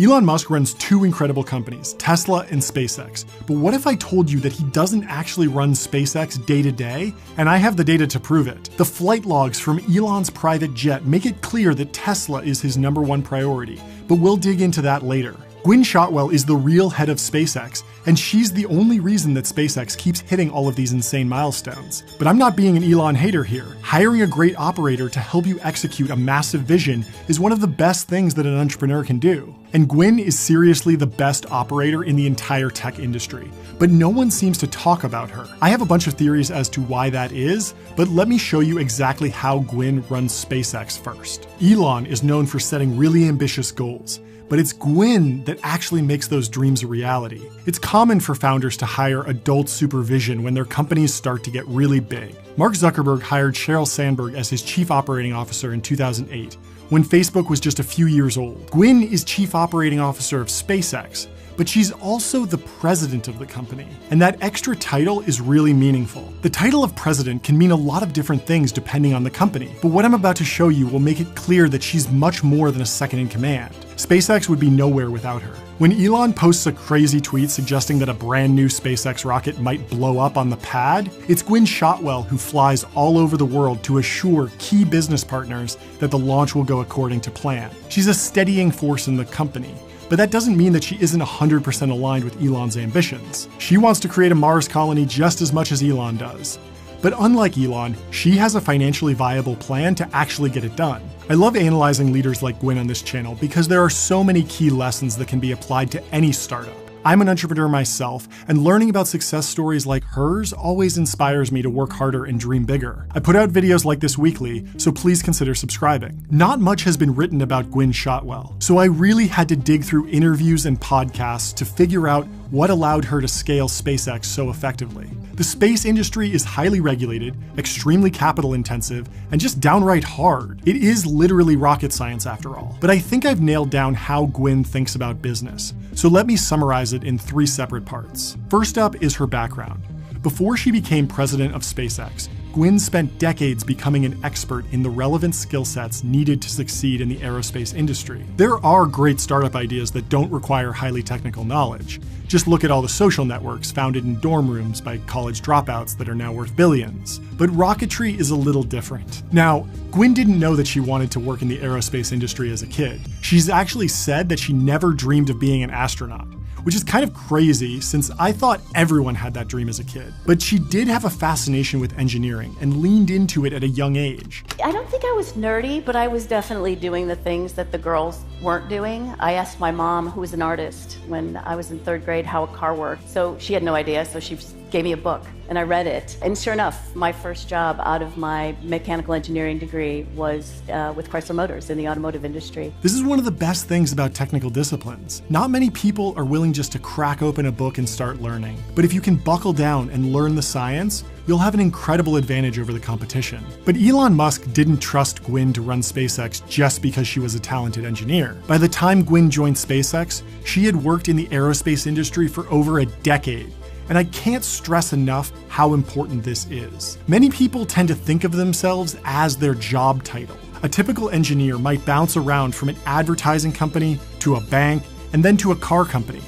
Elon Musk runs two incredible companies, Tesla and SpaceX. But what if I told you that he doesn't actually run SpaceX day to day? And I have the data to prove it. The flight logs from Elon's private jet make it clear that Tesla is his #1 priority, but we'll dig into that later. Gwynne Shotwell is the real head of SpaceX, and she's the only reason that SpaceX keeps hitting all of these insane milestones. But I'm not being an Elon hater here. Hiring a great operator to help you execute a massive vision is one of the best things that an entrepreneur can do. And Gwynne is seriously the best operator in the entire tech industry, but no one seems to talk about her. I have a bunch of theories as to why that is, but let me show you exactly how Gwynne runs SpaceX first. Elon is known for setting really ambitious goals, but it's Gwynne that actually makes those dreams a reality. It's common for founders to hire adult supervision when their companies start to get really big. Mark Zuckerberg hired Sheryl Sandberg as his chief operating officer in 2008, when Facebook was just a few years old. Gwynne is chief operating officer of SpaceX, but she's also the president of the company. And that extra title is really meaningful. The title of president can mean a lot of different things depending on the company, but what I'm about to show you will make it clear that she's much more than a second in command. SpaceX would be nowhere without her. When Elon posts a crazy tweet suggesting that a brand new SpaceX rocket might blow up on the pad, it's Gwynne Shotwell who flies all over the world to assure key business partners that the launch will go according to plan. She's a steadying force in the company. But that doesn't mean that she isn't 100% aligned with Elon's ambitions. She wants to create a Mars colony just as much as Elon does. But unlike Elon, she has a financially viable plan to actually get it done. I love analyzing leaders like Gwynne on this channel because there are so many key lessons that can be applied to any startup. I'm an entrepreneur myself, and learning about success stories like hers always inspires me to work harder and dream bigger. I put out videos like this weekly, so please consider subscribing. Not much has been written about Gwynne Shotwell, so I really had to dig through interviews and podcasts to figure out what allowed her to scale SpaceX so effectively. The space industry is highly regulated, extremely capital intensive, and just downright hard. It is literally rocket science after all. But I think I've nailed down how Gwynne thinks about business, so let me summarize it in 3 separate parts. First up is her background. Before she became president of SpaceX, Gwynne spent decades becoming an expert in the relevant skill sets needed to succeed in the aerospace industry. There are great startup ideas that don't require highly technical knowledge. Just look at all the social networks founded in dorm rooms by college dropouts that are now worth billions. But rocketry is a little different. Now, Gwynne didn't know that she wanted to work in the aerospace industry as a kid. She's actually said that she never dreamed of being an astronaut, which is kind of crazy since I thought everyone had that dream as a kid. But she did have a fascination with engineering and leaned into it at a young age. I don't think I was nerdy, but I was definitely doing the things that the girls weren't doing. I asked my mom, who was an artist, when I was in 3rd grade how a car worked. So she had no idea, so she gave me a book and I read it. And sure enough, my first job out of my mechanical engineering degree was with Chrysler Motors in the automotive industry. This is one of the best things about technical disciplines. Not many people are willing just to crack open a book and start learning. But if you can buckle down and learn the science, you'll have an incredible advantage over the competition. But Elon Musk didn't trust Gwynne to run SpaceX just because she was a talented engineer. By the time Gwynne joined SpaceX, she had worked in the aerospace industry for over a decade. And I can't stress enough how important this is. Many people tend to think of themselves as their job title. A typical engineer might bounce around from an advertising company to a bank and then to a car company.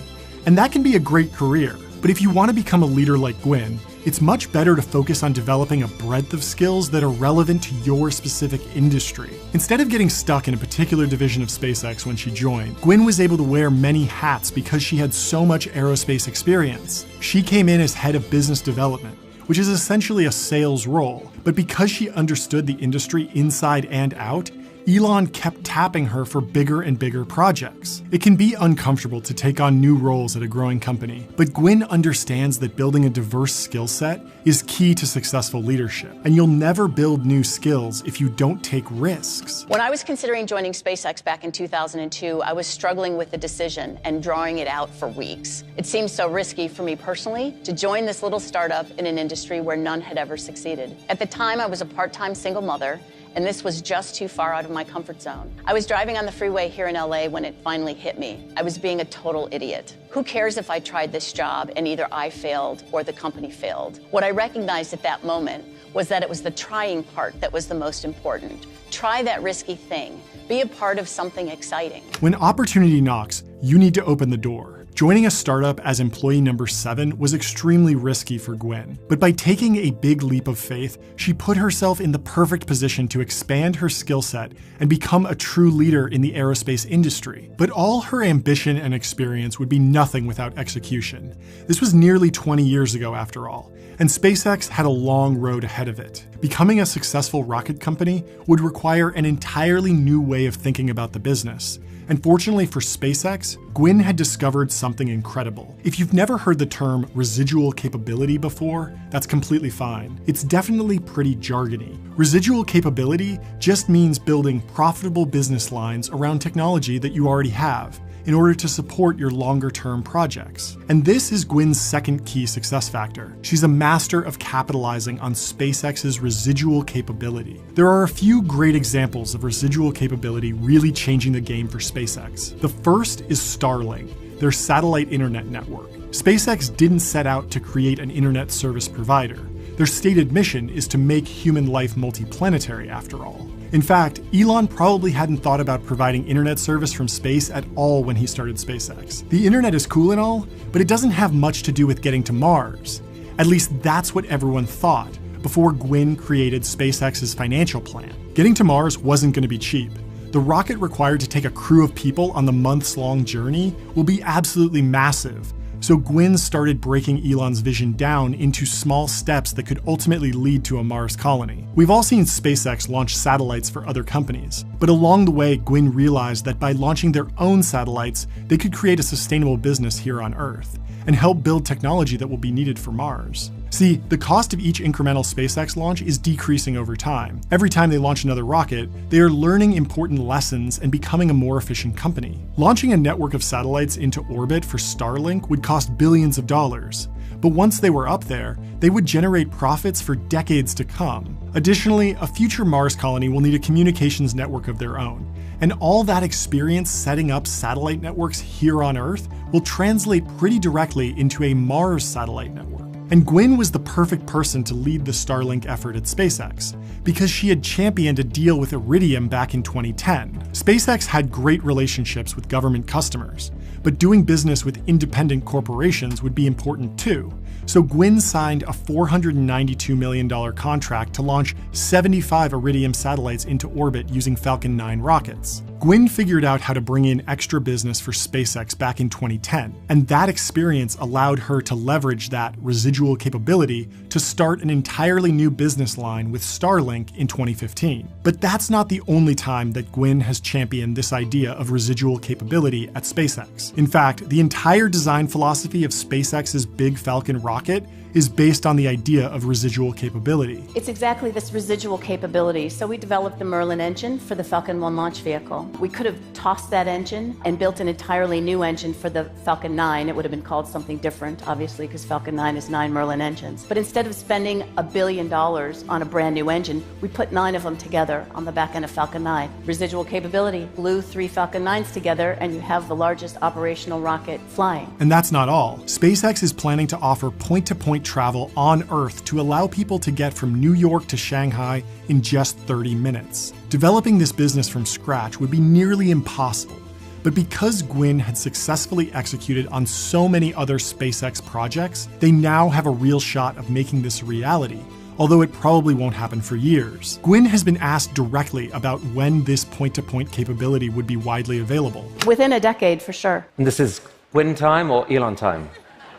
And that can be a great career. But if you want to become a leader like Gwynne, it's much better to focus on developing a breadth of skills that are relevant to your specific industry. Instead of getting stuck in a particular division of SpaceX when she joined, Gwynne was able to wear many hats because she had so much aerospace experience. She came in as head of business development, which is essentially a sales role. But because she understood the industry inside and out, Elon kept tapping her for bigger and bigger projects. It can be uncomfortable to take on new roles at a growing company, but Gwynne understands that building a diverse skill set is key to successful leadership, and you'll never build new skills if you don't take risks. When I was considering joining SpaceX back in 2002, I was struggling with the decision and drawing it out for weeks. It seemed so risky for me personally to join this little startup in an industry where none had ever succeeded. At the time, I was a part-time single mother, and this was just too far out of my comfort zone. I was driving on the freeway here in LA when it finally hit me. I was being a total idiot. Who cares if I tried this job and either I failed or the company failed? What I recognized at that moment was that it was the trying part that was the most important. Try that risky thing. Be a part of something exciting. When opportunity knocks, you need to open the door. Joining a startup as employee number 7 was extremely risky for Gwynne, but by taking a big leap of faith, she put herself in the perfect position to expand her skill set and become a true leader in the aerospace industry. But all her ambition and experience would be nothing without execution. This was nearly 20 years ago after all, and SpaceX had a long road ahead of it. Becoming a successful rocket company would require an entirely new way of thinking about the business. And fortunately for SpaceX, Gwynne had discovered something incredible. If you've never heard the term residual capability before, that's completely fine. It's definitely pretty jargony. Residual capability just means building profitable business lines around technology that you already have, in order to support your longer-term projects. And this is Gwynne's second key success factor. She's a master of capitalizing on SpaceX's residual capability. There are a few great examples of residual capability really changing the game for SpaceX. The first is Starlink, their satellite internet network. SpaceX didn't set out to create an internet service provider. Their stated mission is to make human life multiplanetary, after all. In fact, Elon probably hadn't thought about providing internet service from space at all when he started SpaceX. The internet is cool and all, but it doesn't have much to do with getting to Mars. At least that's what everyone thought before Gwynne created SpaceX's financial plan. Getting to Mars wasn't going to be cheap. The rocket required to take a crew of people on the months-long journey will be absolutely massive. So Gwynne started breaking Elon's vision down into small steps that could ultimately lead to a Mars colony. We've all seen SpaceX launch satellites for other companies, but along the way, Gwynne realized that by launching their own satellites, they could create a sustainable business here on Earth and help build technology that will be needed for Mars. See, the cost of each incremental SpaceX launch is decreasing over time. Every time they launch another rocket, they are learning important lessons and becoming a more efficient company. Launching a network of satellites into orbit for Starlink would cost billions of dollars. But once they were up there, they would generate profits for decades to come. Additionally, a future Mars colony will need a communications network of their own. And all that experience setting up satellite networks here on Earth will translate pretty directly into a Mars satellite network. And Gwynne was the perfect person to lead the Starlink effort at SpaceX, because she had championed a deal with Iridium back in 2010. SpaceX had great relationships with government customers, but doing business with independent corporations would be important too. So Gwynne signed a $492 million contract to launch 75 Iridium satellites into orbit using Falcon 9 rockets. Gwynne figured out how to bring in extra business for SpaceX back in 2010, and that experience allowed her to leverage that residual capability to start an entirely new business line with Starlink in 2015. But that's not the only time that Gwynne has championed this idea of residual capability at SpaceX. In fact, the entire design philosophy of SpaceX's Big Falcon rocket is based on the idea of residual capability. It's exactly this residual capability. So we developed the Merlin engine for the Falcon 1 launch vehicle. We could have tossed that engine and built an entirely new engine for the Falcon 9. It would have been called something different, obviously, because Falcon 9 is 9 Merlin engines. But instead of spending $1 billion on a brand new engine, we put 9 of them together on the back end of Falcon 9. Residual capability, glue 3 Falcon 9s together, and you have the largest operational rocket flying. And that's not all. SpaceX is planning to offer point-to-point travel on Earth to allow people to get from New York to Shanghai in just 30 minutes. Developing this business from scratch would be nearly impossible, but because Gwynne had successfully executed on so many other SpaceX projects, they now have a real shot of making this a reality, although it probably won't happen for years. Gwynne has been asked directly about when this point-to-point capability would be widely available. Within a decade, for sure. And this is Gwynne time or Elon time?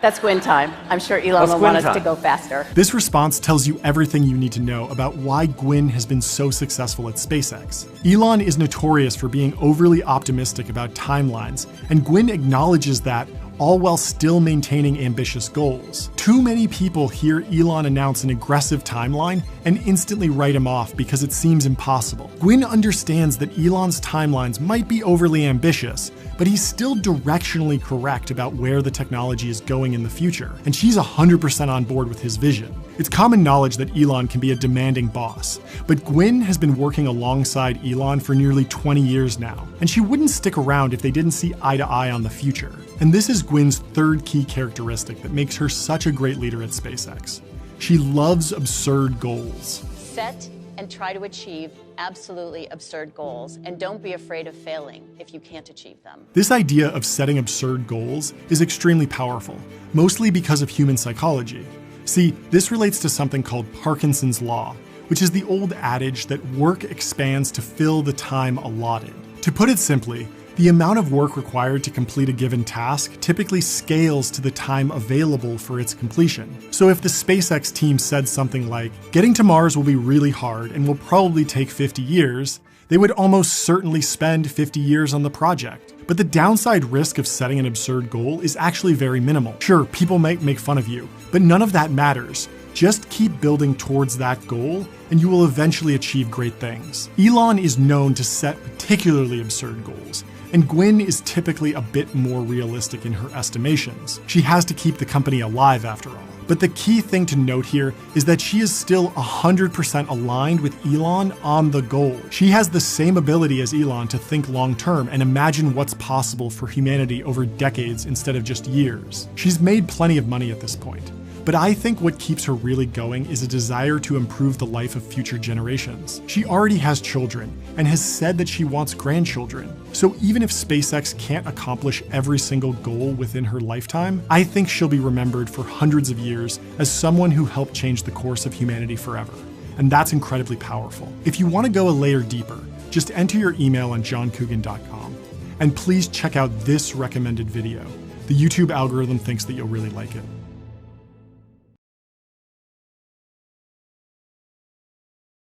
That's Gwynne time. I'm sure Elon will want us to go faster. This response tells you everything you need to know about why Gwynne has been so successful at SpaceX. Elon is notorious for being overly optimistic about timelines, and Gwynne acknowledges that, all while still maintaining ambitious goals. Too many people hear Elon announce an aggressive timeline and instantly write him off because it seems impossible. Gwynne understands that Elon's timelines might be overly ambitious, but he's still directionally correct about where the technology is going in the future, and she's 100% on board with his vision. It's common knowledge that Elon can be a demanding boss, but Gwynne has been working alongside Elon for nearly 20 years now, and she wouldn't stick around if they didn't see eye to eye on the future. And this is Gwynne's third key characteristic that makes her such a great leader at SpaceX. She loves absurd goals. Set and try to achieve absolutely absurd goals. And don't be afraid of failing if you can't achieve them. This idea of setting absurd goals is extremely powerful, mostly because of human psychology. See, this relates to something called Parkinson's Law, which is the old adage that work expands to fill the time allotted. To put it simply, the amount of work required to complete a given task typically scales to the time available for its completion. So if the SpaceX team said something like, getting to Mars will be really hard and will probably take 50 years, they would almost certainly spend 50 years on the project. But the downside risk of setting an absurd goal is actually very minimal. Sure, people might make fun of you, but none of that matters. Just keep building towards that goal, and you will eventually achieve great things. Elon is known to set particularly absurd goals, and Gwynne is typically a bit more realistic in her estimations. She has to keep the company alive after all. But the key thing to note here is that she is still 100% aligned with Elon on the goal. She has the same ability as Elon to think long term and imagine what's possible for humanity over decades instead of just years. She's made plenty of money at this point. But I think what keeps her really going is a desire to improve the life of future generations. She already has children and has said that she wants grandchildren. So even if SpaceX can't accomplish every single goal within her lifetime, I think she'll be remembered for hundreds of years as someone who helped change the course of humanity forever. And that's incredibly powerful. If you want to go a layer deeper, just enter your email on johncoogan.com. And please check out this recommended video. The YouTube algorithm thinks that you'll really like it.